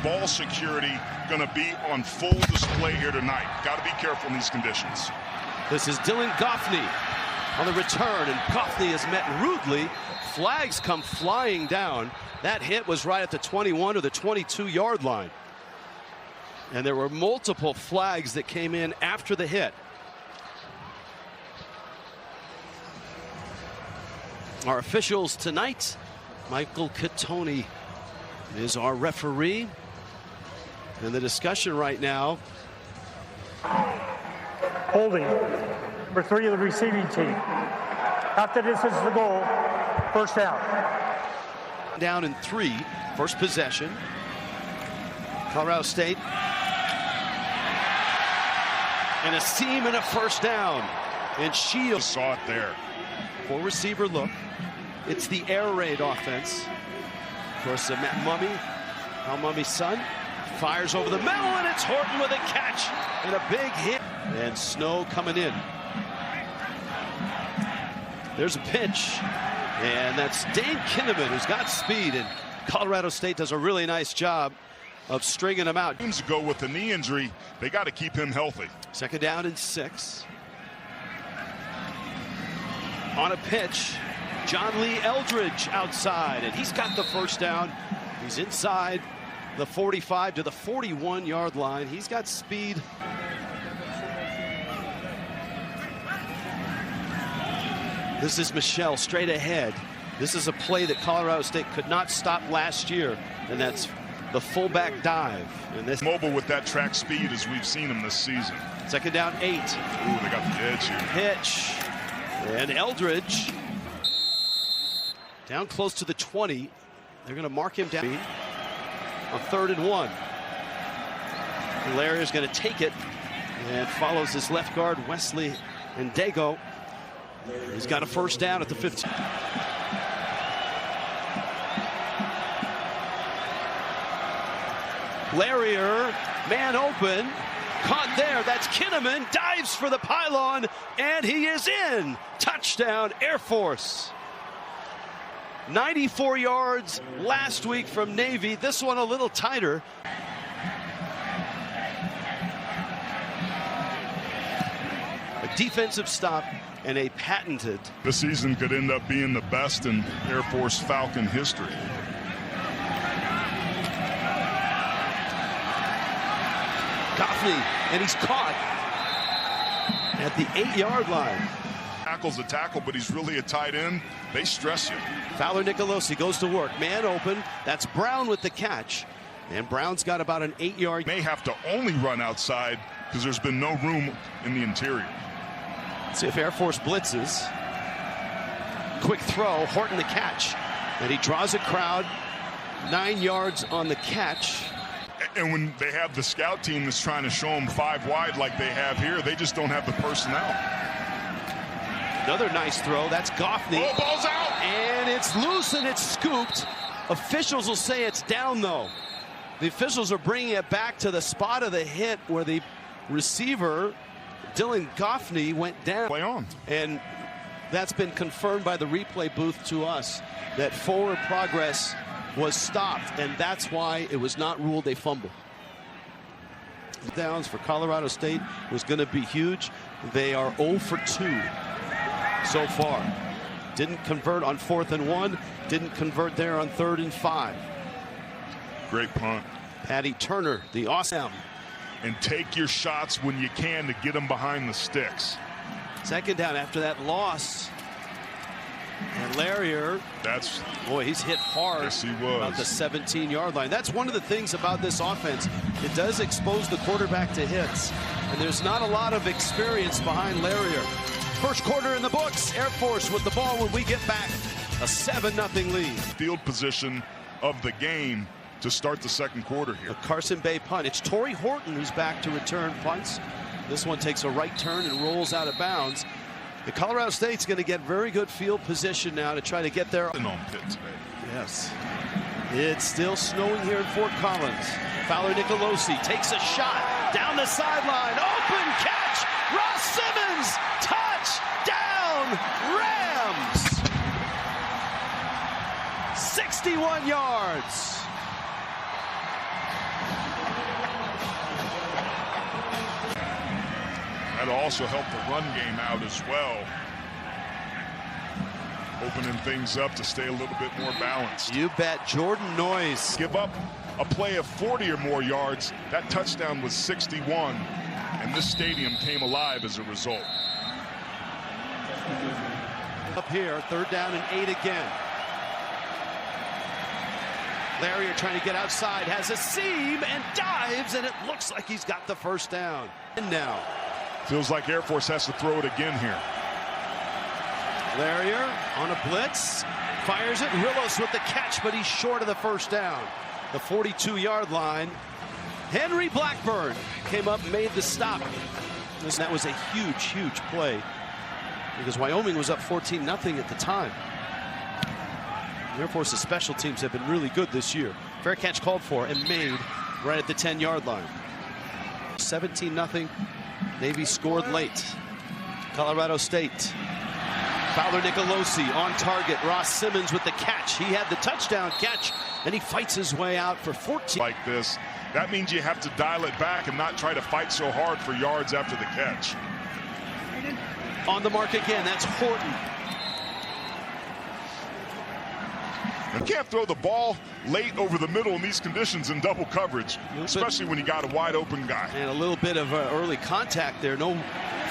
Ball security going to be on full display here tonight. Got to be careful in these conditions. This is Dylan Goffney on the return, and Goffney is met rudely. Flags come flying down. That hit was right at the 21 or the 22-yard line. And there were multiple flags that came in after the hit. Our officials tonight, Michael Catoni is our referee. And the discussion right now. Holding, number 3 of the receiving team. After this is the goal, first down. Down in 3, first possession. Colorado State. And a seam and a first down. And Shields saw it there. 4 receiver look. It's the air raid offense. Of course, Matt Mummy, Al Mummy's son, fires over the middle, and it's Horton with a catch and a big hit. And Snow coming in. There's a pitch, and that's Dane Kinnaman, who's got speed, and Colorado State does a really nice job of stringing him out. Teams go with the knee injury, they got to keep him healthy. Second down and 6. On a pitch, John Lee Eldridge outside, and he's got the first down. He's inside the 45 to the 41-yard line. He's got speed. This is Michelle straight ahead. This is a play that Colorado State could not stop last year, and that's the fullback dive. And this mobile with that track speed as we've seen him this season. Second down 8. Ooh, they got the edge here. Pitch. And Eldridge down close to the 20. They're going to mark him down on 3rd and 1. Larry's going to take it and follows his left guard, Wesley Dago. He's got a first down at the 15. Larrier, man open, caught there. That's Kinnaman, dives for the pylon, and he is in. Touchdown, Air Force. 94 yards last week from Navy. This one a little tighter. A defensive stop and a patented. This season could end up being the best in Air Force Falcon history. Goffney, and he's caught at the 8-yard line. Tackle's a tackle, but he's really a tight end. They stress you. Fowler Nicolosi goes to work. Man open. That's Brown with the catch. And Brown's got about an 8-yard. May have to only run outside because there's been no room in the interior. Let's see if Air Force blitzes. Quick throw. Horton the catch. And he draws a crowd. 9 yards on the catch. And when they have the scout team that's trying to show them 5 wide like they have here, they just don't have the personnel. Another nice throw. That's Goffney. Oh, ball's out! And it's loose and it's scooped. Officials will say it's down, though. The officials are bringing it back to the spot of the hit where the receiver, Dylan Goffney, went down. Play on. And that's been confirmed by the replay booth to us that forward progress was stopped, and that's why it was not ruled a fumble. Downs for Colorado State was going to be huge. They are 0 for 2 so far. Didn't convert on 4th and 1. Didn't convert there on 3rd and 5. Great punt. Patty Turner, the awesome. And take your shots when you can to get them behind the sticks. Second down after that loss. And Larrier, boy, he's hit hard. Yes, he was. About the 17-yard line. That's one of the things about this offense. It does expose the quarterback to hits. And there's not a lot of experience behind Larrier. First quarter in the books. Air Force with the ball when we get back. A 7-0 lead. Field position of the game to start the second quarter here. A Carson Bay punt. It's Torrey Horton who's back to return punts. This one takes a right turn and rolls out of bounds. The Colorado State's going to get very good field position now to try to get there. Yes. It's still snowing here in Fort Collins. Fowler Nicolosi takes a shot down the sideline. Open catch. Ross Simmons. Touchdown Rams. 61 yards. That'll also help the run game out as well. Opening things up to stay a little bit more balanced. You bet. Jordan Noyes. Give up a play of 40 or more yards. That touchdown was 61, and this stadium came alive as a result. Up here, 3rd down and 8 again. Larrier trying to get outside, has a seam and dives, and it looks like he's got the 1st down. And now. Feels like Air Force has to throw it again here. Larrier on a blitz, fires it. Rillos with the catch, but he's short of the 1st down. The 42-yard line. Henry Blackburn came up, made the stop. That was a huge, huge play because Wyoming was up 14-0 at the time. Air Force's special teams have been really good this year. Fair catch called for and made right at the 10-yard line. 17-0. Navy scored late. Colorado State. Fowler Nicolosi on target. Ross Simmons with the catch. He had the touchdown catch, and he fights his way out for 14. Like this, that means you have to dial it back and not try to fight so hard for yards after the catch. On the mark again, that's Horton. You can't throw the ball late over the middle in these conditions in double coverage, especially when you got a wide open guy. And a little bit of early contact there. No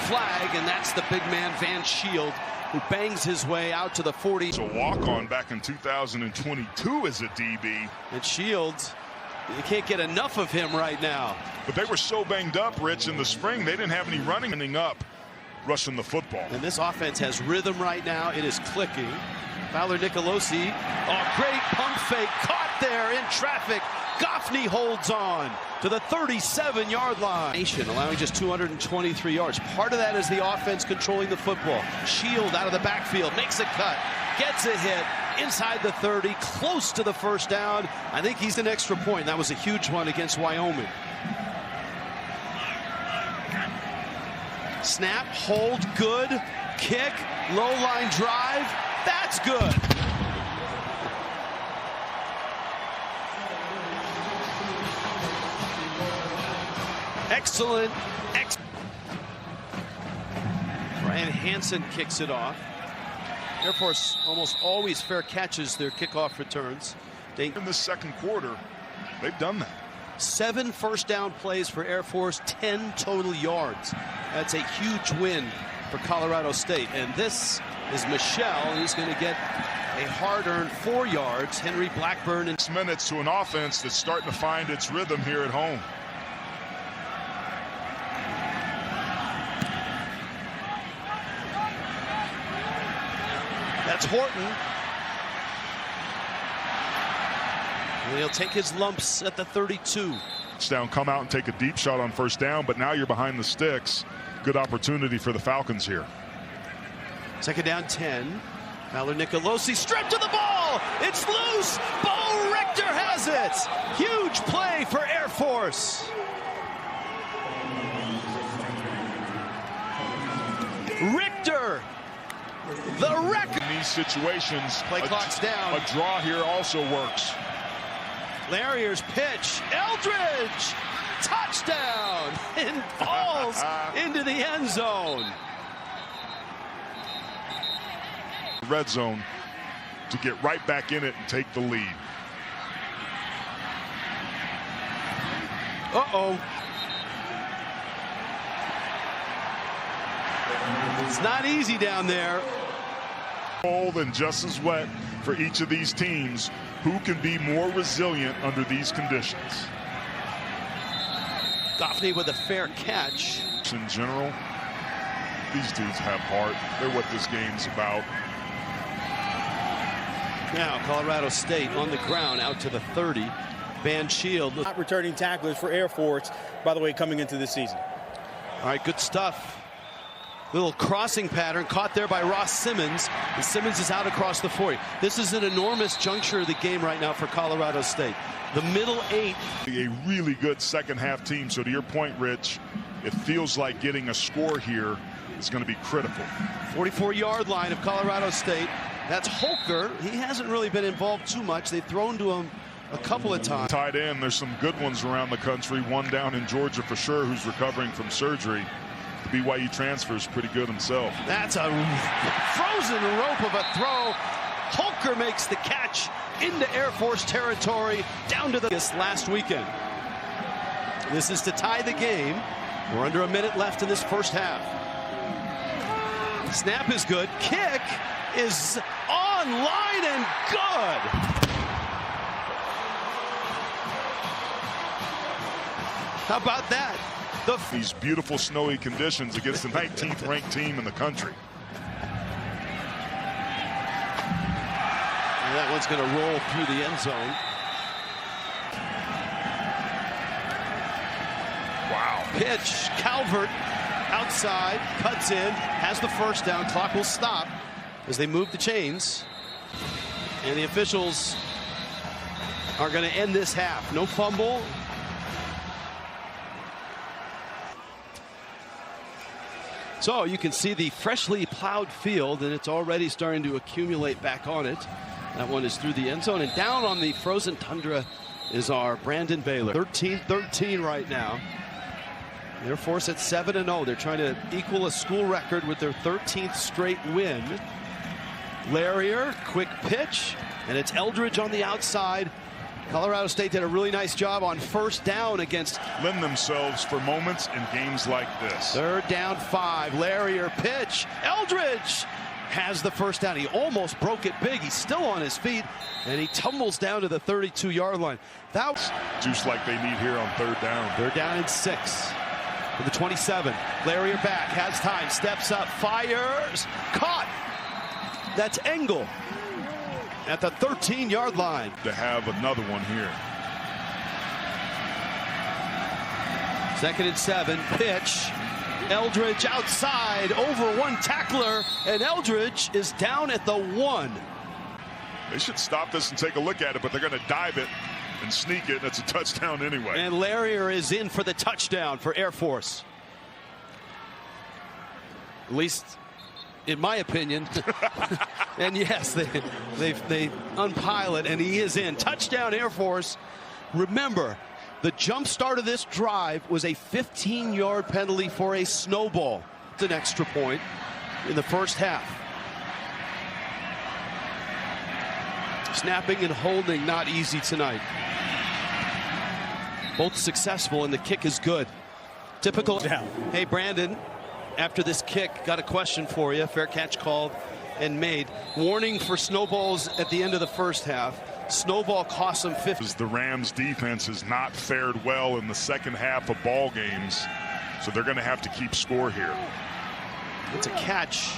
flag, and that's the big man Van Shield, who bangs his way out to the 40. It's a walk-on back in 2022 as a DB. And Shields, you can't get enough of him right now. But they were so banged up, Rich, in the spring, they didn't have any running up, rushing the football. And this offense has rhythm right now. It is clicking. Fowler Nicolosi, great pump fake, caught there in traffic. Goffney holds on to the 37-yard line. Allowing just 223 yards. Part of that is the offense controlling the football. Shield out of the backfield, makes a cut, gets a hit inside the 30, close to the 1st down. I think he's an extra point. That was a huge one against Wyoming. Snap, hold, good, kick, low line drive. That's good. Excellent. Brian Hansen kicks it off. Air Force almost always fair catches their kickoff returns. In the 2nd quarter, they've done that. 7 1st down plays for Air Force, 10 total yards. That's a huge win for Colorado State. And this is Michelle. He's going to get a hard-earned 4 yards. Henry Blackburn in 6 minutes to an offense that's starting to find its rhythm here at home. That's Horton. And he'll take his lumps at the 32. Down, come out and take a deep shot on 1st down, but now you're behind the sticks. Good opportunity for the Falcons here. 2nd down 10. Fowler Nicolosi stripped to the ball. It's loose. Bo Richter has it. Huge play for Air Force. Richter, the record. In these situations, play clock's down. A draw here also works. Larrier's pitch. Eldridge, touchdown, and falls into the end zone. Red zone to get right back in it and take the lead. It's not easy down there. Cold and just as wet for each of these teams. Who can be more resilient under these conditions? Goffney with a fair catch. In general, these dudes have heart. They're what this game's about. Now Colorado State on the ground out to the 30. Van Shield. Not returning tacklers for Air Force, by the way, coming into this season. All right, good stuff. Little crossing pattern caught there by Ross Simmons. And Simmons is out across the 40. This is an enormous juncture of the game right now for Colorado State. The middle 8. A really good second-half team. So to your point, Rich, it feels like getting a score here is going to be critical. 44-yard line of Colorado State. That's Holker. He hasn't really been involved too much. They've thrown to him a couple of times. Tight end, there's some good ones around the country. One down in Georgia for sure who's recovering from surgery. BYU transfer is pretty good himself. That's a frozen rope of a throw. Holker makes the catch into Air Force territory, down to the last weekend. This is to tie the game. We're under a minute left in this first half. Snap is good. Kick is on line and good. How about that? These beautiful snowy conditions against the 19th ranked team in the country. And that one's going to roll through the end zone. Wow. Pitch, Calvert outside, cuts in, has the first down. Clock will stop as they move the chains. And the officials are going to end this half. No fumble. So you can see the freshly plowed field, and it's already starting to accumulate back on it. That one is through the end zone, and down on the frozen tundra is our Baylor. 13-13 right now. Air Force at 7-0. They're trying to equal a school record with their 13th straight win. Larrier, quick pitch, and it's Eldridge on the outside. Colorado State did a really nice job on first down against. Lend themselves for moments in games like this. Third down 5. Larrier pitch. Eldridge has the first down. He almost broke it big. He's still on his feet, and he tumbles down to the 32-yard line. That was juice like they need here on third down. Third down and 6. For the 27. Larrier back, has time, steps up, fires, caught. That's Engel at the 13-yard line. To have another one here. 2nd and 7, pitch. Eldridge outside, over one tackler, and Eldridge is down at the 1. They should stop this and take a look at it, but they're going to dive it and sneak it, and it's a touchdown anyway. And Larrier is in for the touchdown for Air Force. At least, in my opinion. And yes, they unpile it, and he is in. Touchdown Air Force. Remember, the jump start of this drive was a 15-yard penalty for a snowball. It's an extra point in the first half. Snapping and holding not easy tonight. Both successful, and the kick is good. Typical. Down. Hey, Brandon, after this kick, got a question for you. Fair catch called and made. Warning for snowballs at the end of the first half. Snowball costs them 50. The Rams defense has not fared well in the second half of ball games, so they're going to have to keep score here. It's a catch.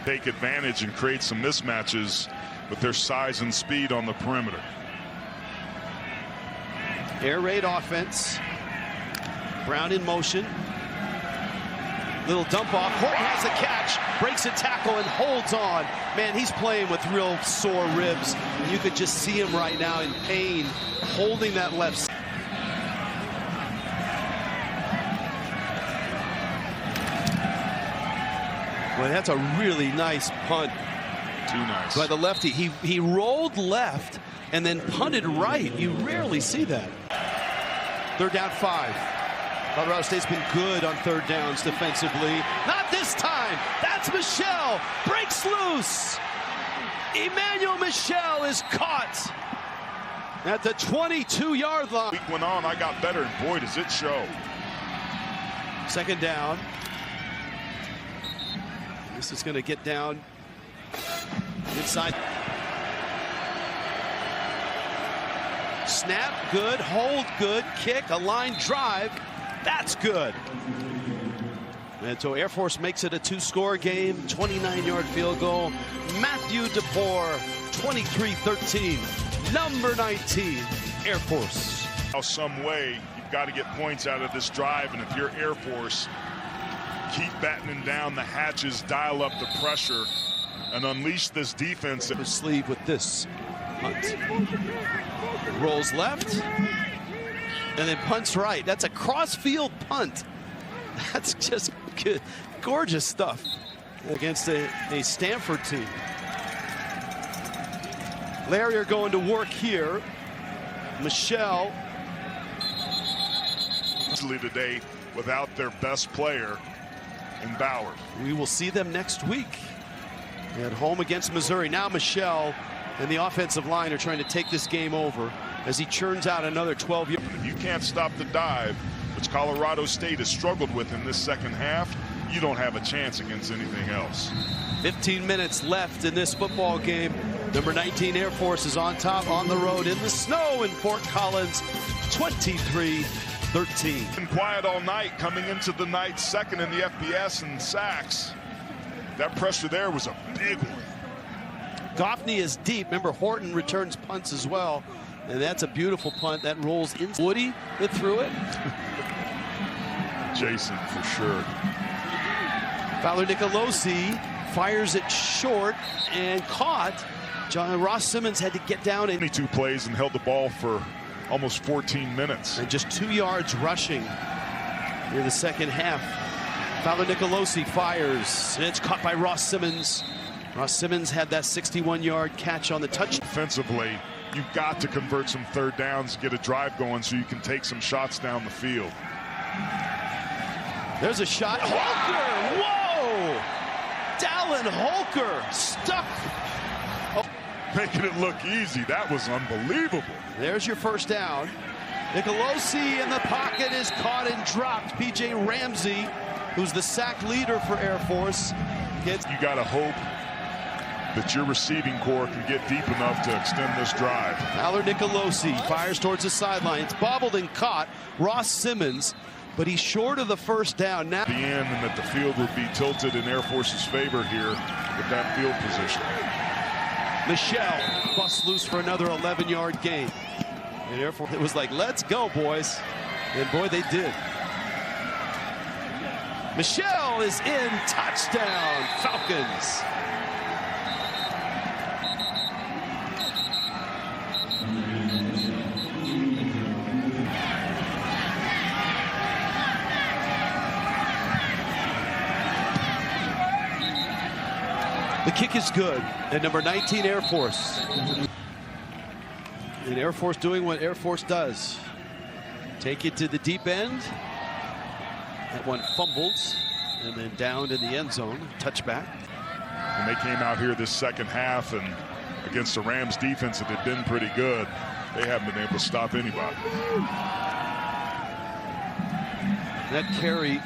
Take advantage and create some mismatches with their size and speed on the perimeter. Air raid offense. Brown in motion. Little dump off. Horton has a catch, breaks a tackle and holds on. Man, he's playing with real sore ribs. You could just see him right now in pain, holding that left side. Well, that's a really nice punt. Too nice. By the lefty. He rolled left and then punted right. You rarely see that. Third down 5. Colorado State's been good on third downs defensively. Not this time. That's Michel. Breaks loose. Emmanuel Michel is caught at the 22-yard line. Week went on, I got better, and boy, does it show. 2nd down. This is going to get down inside. Snap, good. Hold, good. Kick, a line drive. That's good. And so Air Force makes it a 2-score game. 29-yard field goal. Matthew DePore, 23-13. Number 19, Air Force. Some way, you've got to get points out of this drive, and if you're Air Force, keep battening down the hatches, dial up the pressure, and unleash this defense. His sleeve with this punt. Rolls left, and then punts right. That's a cross-field punt. That's just good, gorgeous stuff against a Stanford team. Larrier going to work here. Michel. Today without their best player in Bauer. We will see them next week at home against Missouri. Now Michelle and the offensive line are trying to take this game over as he churns out another 12 yards. If you can't stop the dive, which Colorado State has struggled with in this second half, you don't have a chance against anything else. 15 minutes left in this football game. Number 19 Air Force is on top on the road in the snow in Fort Collins, 23-13. Been quiet all night, coming into the night second in the FBS and sacks. That pressure there was a big one. Goffney is deep. Remember, Horton returns punts as well. And that's a beautiful punt that rolls in. Woody that threw it. Jason, for sure. Fowler Nicolosi fires it short and caught. Ross Simmons had to get down. 22 plays and held the ball for almost 14 minutes. And just 2 yards rushing in the second half. Fowler Nicolosi fires, and it's caught by Ross Simmons. Ross Simmons had that 61-yard catch on the touch. Defensively, you've got to convert some third downs, get a drive going so you can take some shots down the field. There's a shot. Holker! Whoa! Dallin Holker stuck. Making it look easy. That was unbelievable. There's your first down. Nicolosi in the pocket is caught and dropped. P.J. Ramsey, who's the sack leader for Air Force, gets. You got to hope that your receiving core can get deep enough to extend this drive. Fowler Nicolosi fires towards the sideline. It's bobbled and caught. Ross Simmons, but he's short of the first down. Now the end, and that the field would be tilted in Air Force's favor here with that field position. Michelle busts loose for another 11-yard gain. And Air Force, it was like, let's go, boys. And boy, they did. Michelle is in. Touchdown, Falcons. The kick is good at number 19 Air Force. And Air Force doing what Air Force does. Take it to the deep end. That one fumbled and then down in the end zone. Touchback. And they came out here this second half and against the Rams defense that had been pretty good. They haven't been able to stop anybody. That carry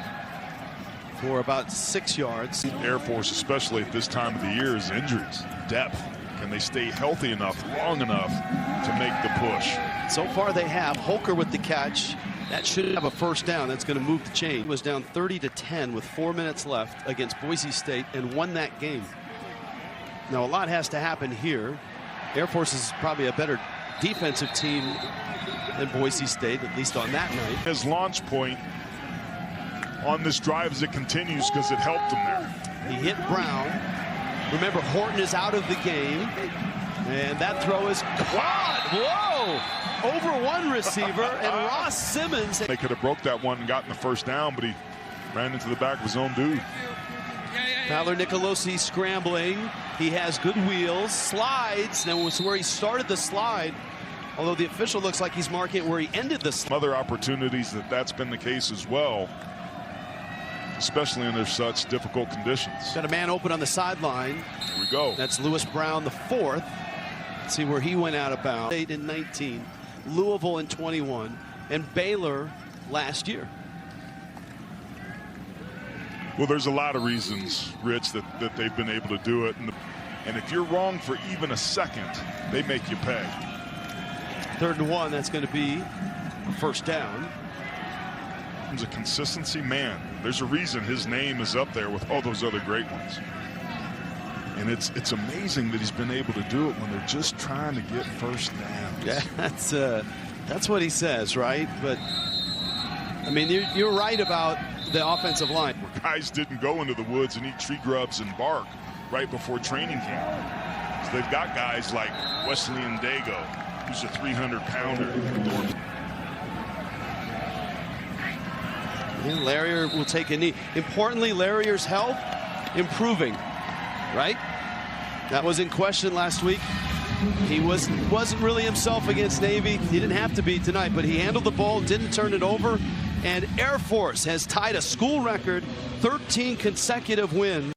for about 6 yards. Air Force, especially at this time of the year, is injuries, depth. Can they stay healthy enough, long enough to make the push? So far they have. Holker with the catch. That should have a first down. That's going to move the chain. It was down 30-10 with 4 minutes left against Boise State and won that game. Now a lot has to happen here. Air Force is probably a better defensive team than Boise State, at least on that night. His launch point on this drive as it continues because it helped him there. He hit Brown. Remember, Horton is out of the game. And that throw is caught. Whoa! Over one receiver, and Ross Simmons. They could have broke that one and gotten the first down, but he ran into the back of his own dude. Fowler Nicolosi scrambling. He has good wheels, slides. That was where he started the slide. Although the official looks like he's marking it where he ended the slide. Other opportunities that's been the case as well, especially under such difficult conditions. Got a man open on the sideline. Here we go. That's Lewis Brown, the fourth. Let's see where he went out of bounds. 8 in 19, Louisville in 21, and Baylor last year. Well, there's a lot of reasons, Rich, that they've been able to do it. And if you're wrong for even a second, they make you pay. 3rd and 1, that's going to be a first down. In terms of consistency, man, there's a reason his name is up there with all those other great ones. And it's amazing that he's been able to do it when they're just trying to get first downs. Yeah, that's what he says, right? But I mean, you're right about the offensive line. Where guys didn't go into the woods and eat tree grubs and bark right before training camp. So they've got guys like Wesley Dago, who's a 300-pounder. And Larrier will take a knee. Importantly, Larrier's health improving. Right? That was in question last week. He wasn't really himself against Navy. He didn't have to be tonight, but he handled the ball, didn't turn it over, And Air Force has tied a school record 13 consecutive wins.